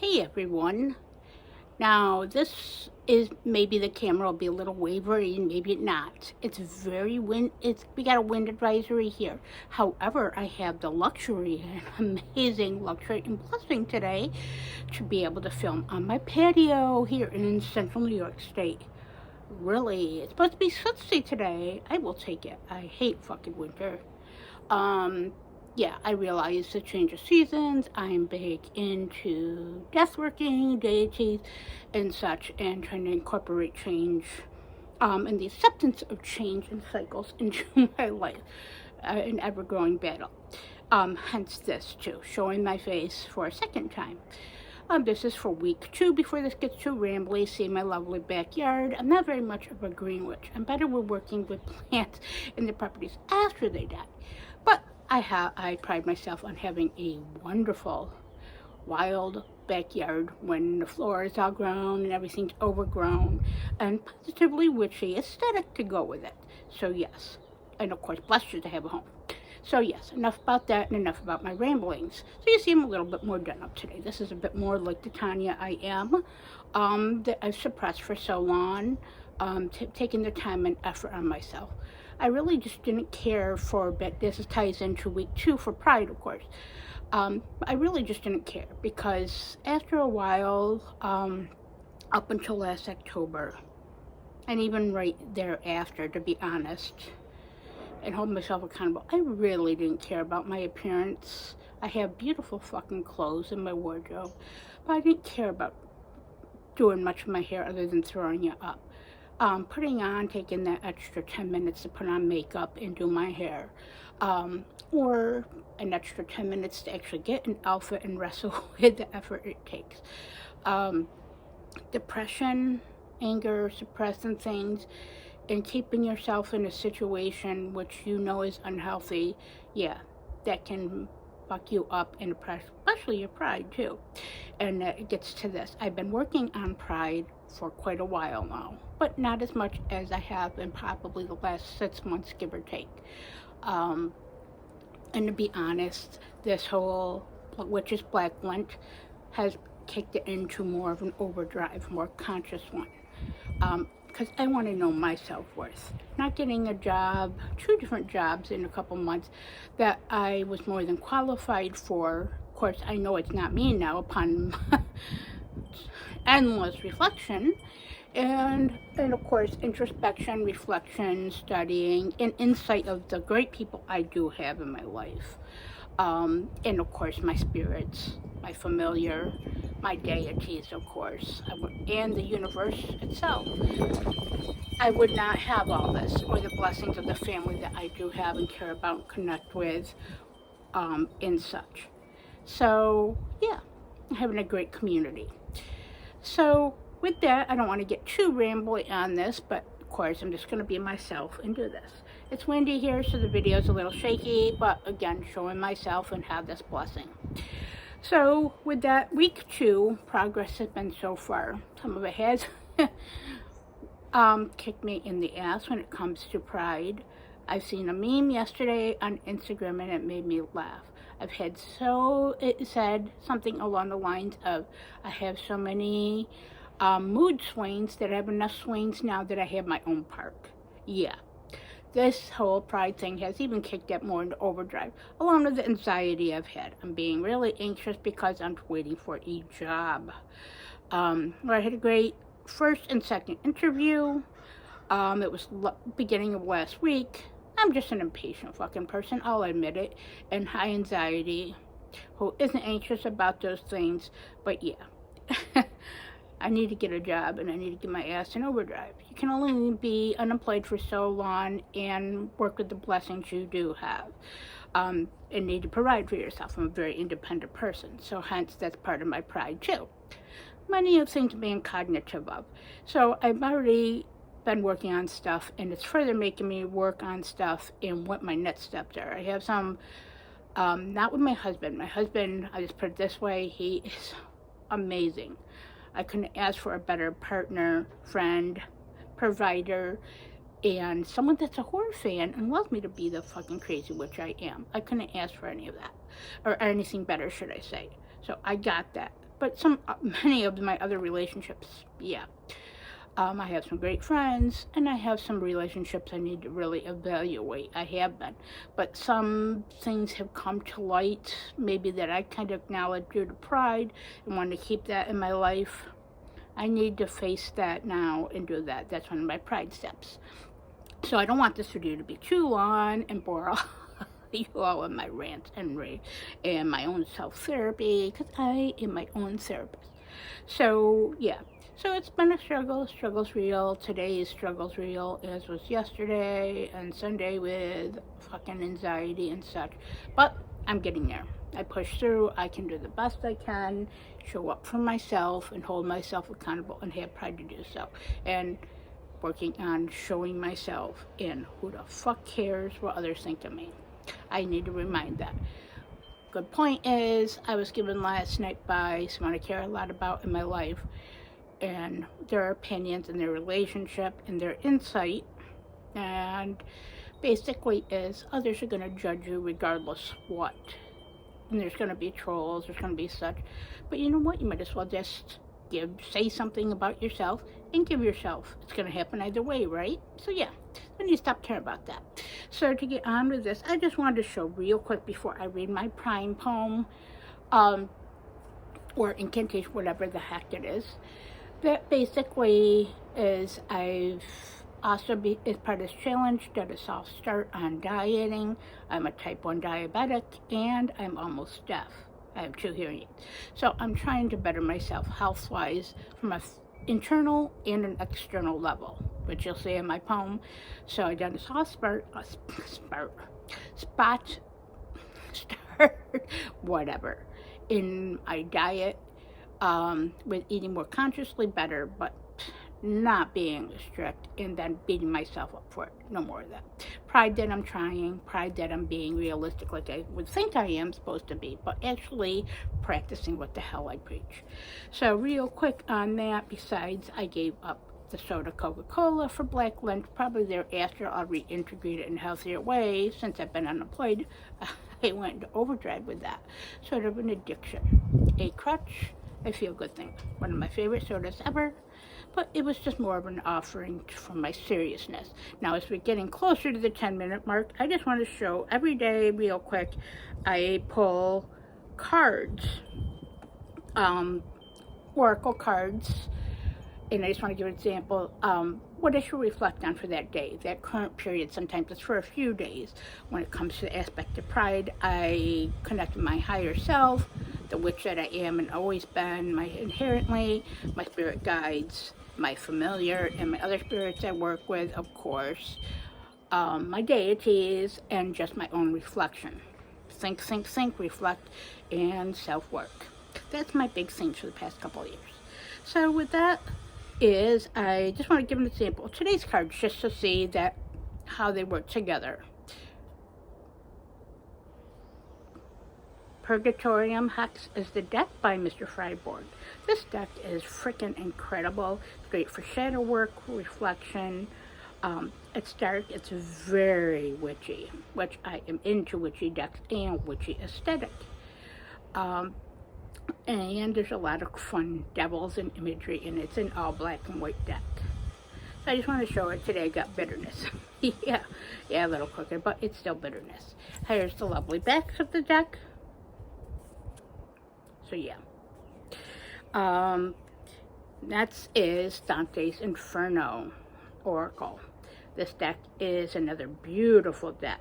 Hey everyone. Now this is maybe the camera will be a little wavery, maybe not. It's very we got a wind advisory here. However, I have the luxury, an amazing luxury and blessing today to be able to film on my patio here in central New York State. Really, it's supposed to be 60 today. I will take it. I hate fucking winter. Yeah, I realize the change of seasons. I'm big into death working, deities, and such, and trying to incorporate change and the acceptance of change and cycles into my life, an ever-growing battle. Hence this, too, showing my face for a second time. This is for week 2 before this gets too rambly. See my lovely backyard. I'm not very much of a green witch. I'm better with working with plants in the properties after they die. But I pride myself on having a wonderful, wild backyard when the floor is all grown and everything's overgrown, and positively witchy aesthetic to go with it. So yes, and of course blessed to have a home. So yes, enough about that and enough about my ramblings. So you see I'm a little bit more done up today. This is a bit more like the Tanya I am, that I've suppressed for so long, taking the time and effort on myself. I really just didn't care for a bit. This ties into week 2 for Pride, of course. I really just didn't care because after a while, up until last October, and even right thereafter, to be honest, and hold myself accountable, I really didn't care about my appearance. I have beautiful fucking clothes in my wardrobe, but I didn't care about doing much of my hair other than throwing it up. Taking that extra 10 minutes to put on makeup and do my hair, or an extra 10 minutes to actually get an outfit and wrestle with the effort it takes. Depression, anger, suppressing things, and keeping yourself in a situation which you know is unhealthy, yeah, that can fuck you up and especially your pride too. And it gets to this. I've been working on pride for quite a while now, but not as much as I have in probably the last 6 months, give or take. And to be honest, this whole Witches Blacklent has kicked it into more of an overdrive, more conscious one. Because I want to know my self-worth. Not getting a job, 2 different jobs in a couple months that I was more than qualified for. Of course, I know it's not me now upon endless reflection. And of course, introspection, reflection, studying, and insight of the great people I do have in my life. And of course, my spirits, my familiar, my deities, of course, and the universe itself. I would not have all this, or the blessings of the family that I do have and care about and connect with, and such. So, yeah, having a great community. So, with that, I don't want to get too rambly on this, but of course, I'm just going to be myself and do this. It's windy here, so the video's a little shaky, but again, showing myself and have this blessing. So, with that, week 2, progress has been so far. Some of it has kicked me in the ass when it comes to pride. I've seen a meme yesterday on Instagram and it made me laugh. It said something along the lines of, I have so many mood swings that I have enough swings now that I have my own park. Yeah. This whole pride thing has even kicked it more into overdrive, along with the anxiety I've had. I'm being really anxious because I'm waiting for a job. Where I had a great first and second interview. It was beginning of last week. I'm just an impatient fucking person, I'll admit it, and high anxiety, who isn't anxious about those things, but yeah. I need to get a job and I need to get my ass in overdrive. You can only be unemployed for so long and work with the blessings you do have, and need to provide for yourself. I'm a very independent person, so hence that's part of my pride too. Many of things being cognitive of. So I've already been working on stuff, and it's further making me work on stuff and what my next steps are. I have some, not with my husband. My husband, I just put it this way, he is amazing. I couldn't ask for a better partner, friend, provider, and someone that's a horror fan and loves me to be the fucking crazy witch I am. I couldn't ask for any of that, or anything better, should I say. So I got that. but many of my other relationships, yeah. I have some great friends, and I have some relationships I need to really evaluate. I have been. But some things have come to light, maybe that I kind of acknowledge due to pride and want to keep that in my life. I need to face that now and do that. That's one of my pride steps. So I don't want this video to be too long and bore you all in my rants and my own self-therapy, because I am my own therapist. So, yeah. So it's been a struggle. Struggle's real. Today's struggle's real, as was yesterday and Sunday with fucking anxiety and such. But I'm getting there. I push through. I can do the best I can, show up for myself and hold myself accountable and have pride to do so. And working on showing myself in who the fuck cares what others think of me. I need to remind that. Good point is, I was given last night by someone I care a lot about in my life, and their opinions and their relationship and their insight, and basically is others are going to judge you regardless what, and there's going to be trolls, there's going to be such, but you know what, you might as well just say something about yourself and give yourself. It's going to happen either way, right? So yeah, I need to stop caring about that. So to get on with this, I just wanted to show real quick before I read my prime poem, or incantation, whatever the heck it is. That basically is, I've also as part of this challenge, done a soft start on dieting. I'm a type 1 diabetic, and I'm almost deaf. I have 2 hearing aids. So I'm trying to better myself health-wise from an internal and an external level, which you'll see in my poem. So I done a soft start, whatever, in my diet, with eating more consciously better, but not being strict, and then beating myself up for it. No more of that. Pride that I'm trying, pride that I'm being realistic like I would think I am supposed to be, but actually practicing what the hell I preach. So real quick on that, besides I gave up the soda Coca-Cola for Blacklent, probably thereafter I'll reintegrate it in a healthier way. Since I've been unemployed, I went into overdrive with that. Sort of an addiction. A crutch, a feel-good thing. One of my favorite sodas ever. But it was just more of an offering from my seriousness. Now, as we're getting closer to the 10-minute mark, I just want to show every day, real quick, I pull cards, oracle cards, and I just want to give an example, what I should reflect on for that day, that current period. Sometimes it's for a few days. When it comes to the aspect of pride, I connect with my higher self, the witch that I am and always been, my inherently, my spirit guides, my familiar, and my other spirits I work with, of course, my deities, and just my own reflection. Think, reflect, and self-work. That's my big things for the past couple of years. So with that is, I just want to give an example of today's cards just to see that how they work together. Purgatorium Hex is the deck by Mr. Freiborg. This deck is freaking incredible. It's great for shadow work, reflection. It's dark, it's very witchy, which I am into witchy decks and witchy aesthetic. And there's a lot of fun devils and imagery, and it's an all black and white deck. So I just want to show it today. I got bitterness. yeah, a little quicker, but it's still bitterness. Here's the lovely backs of the deck. So yeah, that is Dante's Inferno Oracle. This deck is another beautiful deck.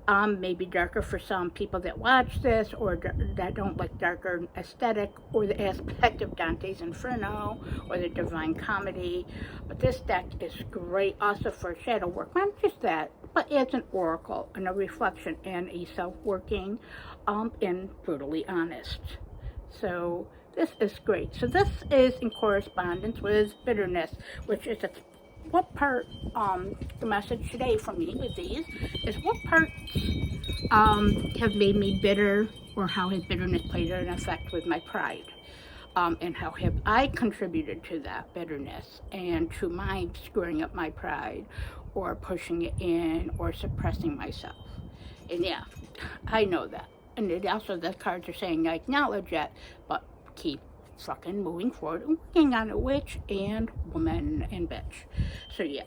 Maybe darker for some people that watch this, or that don't like darker aesthetic or the aspect of Dante's Inferno or the Divine Comedy. But this deck is great also for shadow work. Not just that, but it's an oracle and a reflection and a self-working, and brutally honest. So this is great. So this is in correspondence with bitterness, which is what part, the message today from me with these is what parts have made me bitter, or how has bitterness played an effect with my pride, and how have I contributed to that bitterness and to my screwing up my pride or pushing it in or suppressing myself. And yeah, I know that. And it also, the cards are saying I acknowledge that, but keep fucking moving forward and working on it, witch and woman and bitch. So yeah.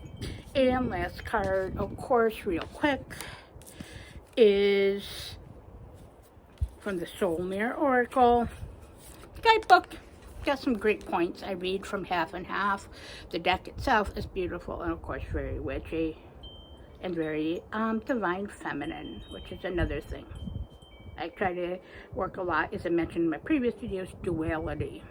And last card, of course, real quick, is from the Soul Mirror Oracle guidebook. Got some great points. I read from half and half. The deck itself is beautiful and of course very witchy and very divine feminine, which is another thing I try to work a lot, as I mentioned in my previous videos, duality.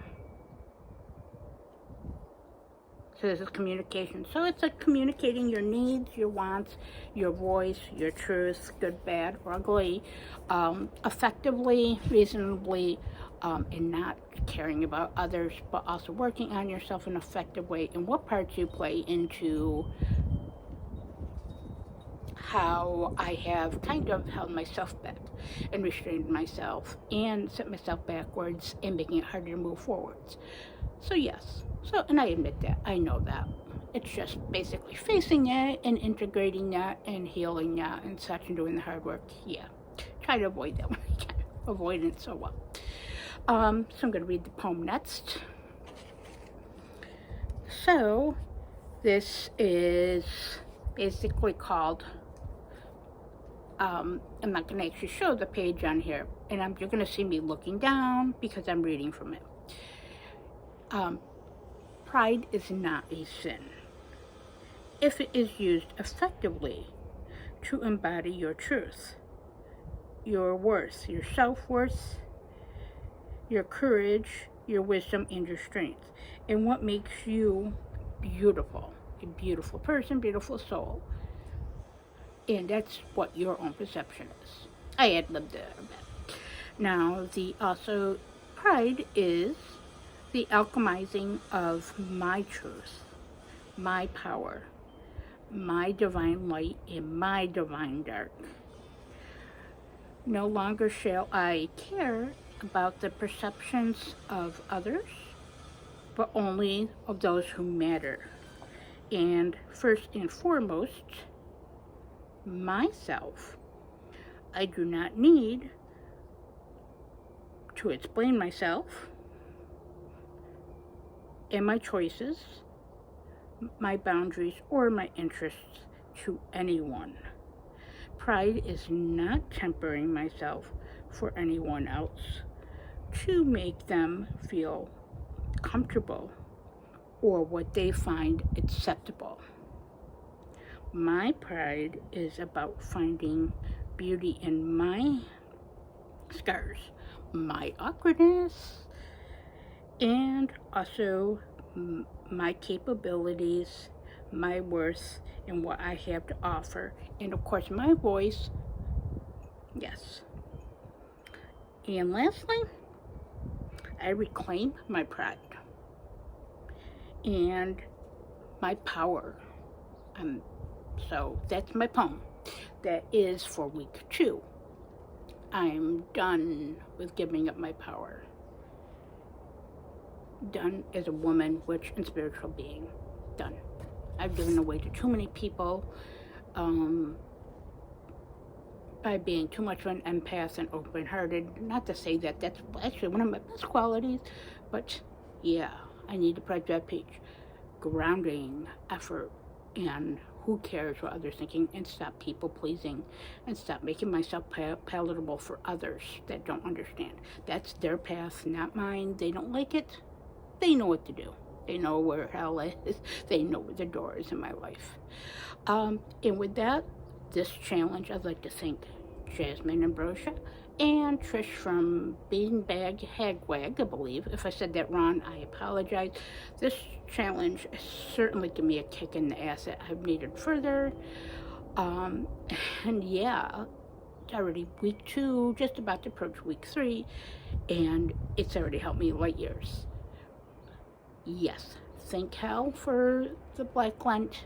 So this is communication. So it's like communicating your needs, your wants, your voice, your truth, good, bad, or ugly, effectively, reasonably, and not caring about others, but also working on yourself in an effective way, and what parts you play into how I have kind of held myself back and restrained myself and set myself backwards and making it harder to move forwards. So yes, and I admit that, I know that. It's just basically facing it and integrating that and healing that and such and doing the hard work. Yeah, try to avoid that when I can. Avoid it so well. So I'm going to read the poem next. So this is basically called, I'm not going to actually show the page on here, and you're going to see me looking down because I'm reading from it. Pride is not a sin if it is used effectively to embody your truth, your worth, your self-worth, your courage, your wisdom, and your strength, and what makes you beautiful, a beautiful person, beautiful soul. And that's what your own perception is. I had lived there a bit. Now, also pride is the alchemizing of my truth, my power, my divine light, and my divine dark. No longer shall I care about the perceptions of others, but only of those who matter. And first and foremost, myself. I do not need to explain myself and my choices, my boundaries, or my interests to anyone. Pride is not tempering myself for anyone else to make them feel comfortable or what they find acceptable. My pride is about finding beauty in my scars, my awkwardness, and also my capabilities, my worth, and what I have to offer, and of course my voice. Yes. And lastly, I reclaim my pride and my power. So that's my poem. That is for week 2. I'm done with giving up my power. Done as a woman, witch, and spiritual being. Done. I've given away to too many people by being too much of an empath and open-hearted. Not to say that that's actually one of my best qualities, but yeah, I need to pride that page. Grounding, effort, and who cares what others thinking, and stop people pleasing and stop making myself palatable for others that don't understand. That's their path, not mine. They don't like it. They know what to do. They know where hell is. They know where the door is in my life. And with that, this challenge, I'd like to thank Jasmine Ambrosia and Trish from Beanbag Hagwag, I believe. If I said that wrong, I apologize. This challenge certainly gave me a kick in the ass that I've needed further. And yeah, it's already week 2, just about to approach week 3, and it's already helped me light years. Yes, thank hell for the Black Lent.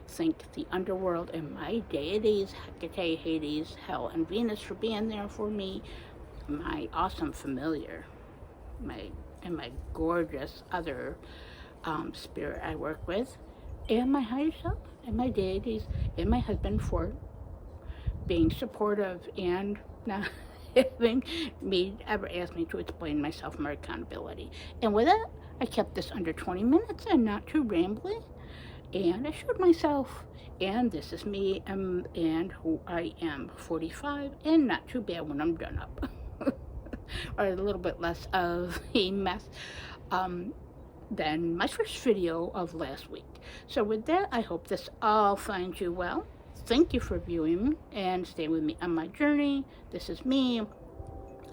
Thank the underworld and my deities, Hecate, Hades, Hell, and Venus for being there for me. My awesome familiar, my gorgeous other spirit I work with, and my higher self, and my deities, and my husband for being supportive and not having ever asked me to explain myself more accountability. And with it, I kept this under 20 minutes and not too rambly. And I showed myself. And this is me and who I am, 45, and not too bad when I'm done up. Or a little bit less of a mess than my first video of last week. So with that, I hope this all finds you well. Thank you for viewing and stay with me on my journey. This is me.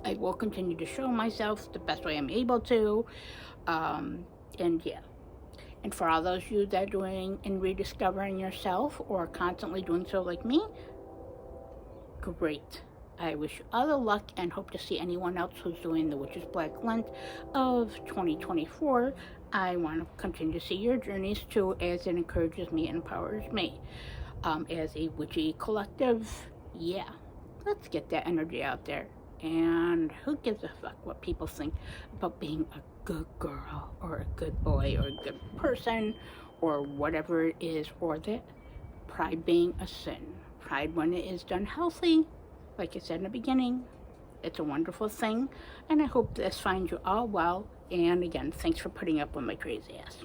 I will continue to show myself the best way I'm able to. And yeah. And for all those of you that are doing and rediscovering yourself or constantly doing so like me, great. I wish you all the luck and hope to see anyone else who's doing the Witch's Black Lent of 2024. I want to continue to see your journeys too, as it encourages me and empowers me. As a witchy collective, yeah, let's get that energy out there. And who gives a fuck what people think about being a good girl or a good boy or a good person or whatever it is, or that pride being a sin. Pride, when it is done healthy, like I said in the beginning, it's a wonderful thing, and I hope this finds you all well. And again, thanks for putting up with my crazy ass.